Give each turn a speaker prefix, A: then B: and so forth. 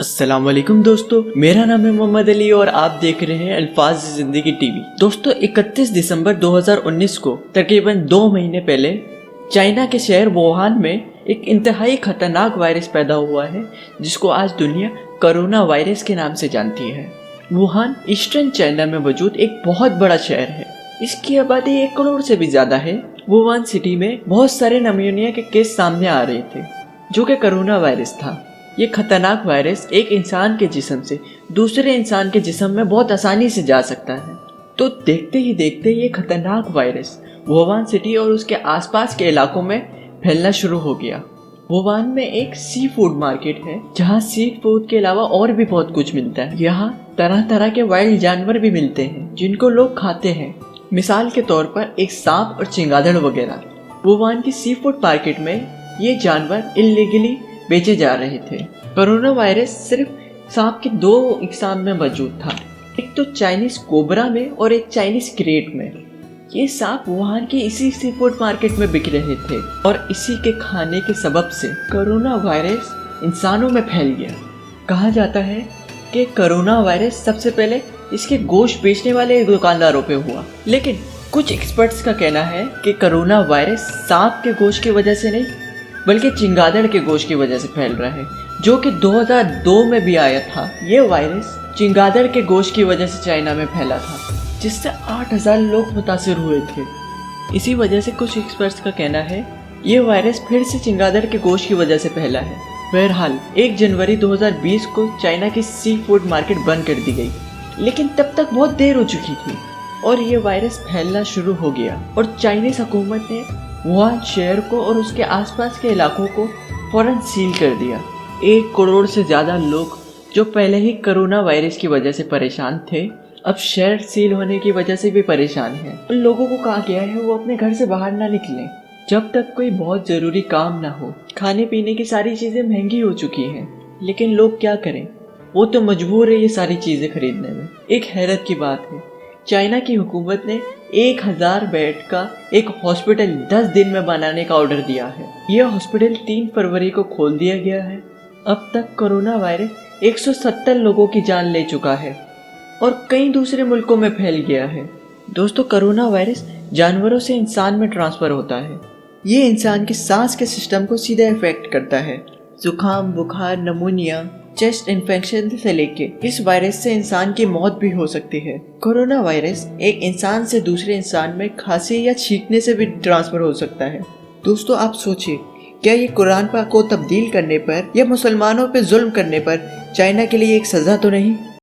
A: अस्सलाम वालेकुम दोस्तों, मेरा नाम है मोहम्मद अली और आप देख रहे हैं अल्फाज जिंदगी टीवी। दोस्तों 31 दिसंबर 2019 को तकरीबन 2 महीने पहले चाइना के शहर वुहान में एक इंतहाई खतरनाक वायरस पैदा हुआ है जिसको आज दुनिया कोरोना वायरस के नाम से जानती है। वुहान ईस्टर्न चाइना में मौजूद एक बहुत बड़ा शहर है। इसकी आबादी 1 करोड़ से भी ज्यादा है। वुहान सिटी में बहुत सारे निमोनिया के केस सामने आ रहे थे जो कि कोरोना वायरस था। ये खतरनाक वायरस एक इंसान के जिस्म से दूसरे इंसान के जिस्म में बहुत आसानी से जा सकता है। तो देखते ही देखते ये खतरनाक वायरस वुहान सिटी और उसके आसपास के इलाकों में फैलना शुरू हो गया। वुहान में एक सी फूड मार्केट है जहाँ सी फूड के अलावा और भी बहुत कुछ मिलता है। यहाँ तरह तरह के वाइल्ड जानवर भी मिलते हैं जिनको लोग खाते हैं। मिसाल के तौर पर एक सांप और चिंगादड़ वगैरह। वुहान की सी फूड मार्केट में ये जानवर इलीगली बेचे जा रहे थे। कोरोना वायरस सिर्फ सांप के 2 इकसाम में मौजूद था, एक तो चाइनीज कोबरा में और एक चाइनीज क्रेट में। ये सांप वुहान की इसी सी फूड मार्केट में बिक रहे थे और इसी के खाने के सबब से कोरोना वायरस इंसानों में फैल गया। कहा जाता है कि कोरोना वायरस सबसे पहले इसके गोश्त बेचने वाले दुकानदारों पे हुआ, लेकिन कुछ एक्सपर्ट्स का कहना है कि कोरोना वायरस सांप के गोश्त की वजह से नहीं बल्कि चिंगादड़ के गोश्त की वजह से फैल रहा है, जो कि 2002 में भी आया था। ये वायरस चिंगादड़ के गोश्त की वजह से चाइना में फैला था जिससे 8000 लोग मुतासिर हुए थे। इसी वजह से कुछ एक्सपर्ट्स का कहना है ये वायरस फिर से चिंगादड़ के गोश्त की वजह से फैला है। बहरहाल 1 जनवरी 2020 को चाइना की सी फूड मार्केट बंद कर दी गई, लेकिन तब तक बहुत देर हो चुकी थी और ये वायरस फैलना शुरू हो गया और चाइनीज हुकूमत ने वुहान शहर को और उसके आसपास के इलाकों को फौरन सील कर दिया। 1 करोड़ से ज़्यादा लोग जो पहले ही कोरोना वायरस की वजह से परेशान थे, अब शहर सील होने की वजह से भी परेशान हैं। उन लोगों को कहा गया है वो अपने घर से बाहर ना निकलें जब तक कोई बहुत ज़रूरी काम ना हो। खाने पीने की सारी चीज़ें महंगी हो चुकी हैं, लेकिन लोग क्या करें, वो तो मजबूर है ये सारी चीज़ें खरीदने में। एक हैरत की बात है, चाइना की हुकूमत ने 1000 बेड का एक हॉस्पिटल 10 दिन में बनाने का ऑर्डर दिया है। यह हॉस्पिटल 3 फरवरी को खोल दिया गया है। अब तक कोरोना वायरस 170 लोगों की जान ले चुका है और कई दूसरे मुल्कों में फैल गया है। दोस्तों कोरोना वायरस जानवरों से इंसान में ट्रांसफर होता है। ये इंसान के सांस के सिस्टम को सीधा इफेक्ट करता है। जुकाम, बुखार, निमोनिया, चेस्ट इन्फेक्शन से लेके इस वायरस से इंसान की मौत भी हो सकती है। कोरोना वायरस एक इंसान से दूसरे इंसान में खांसी या छींकने से भी ट्रांसफर हो सकता है। दोस्तों आप सोचिए, क्या ये कुरान पाक को तब्दील करने पर या मुसलमानों पे जुल्म करने पर चाइना के लिए एक सजा तो नहीं?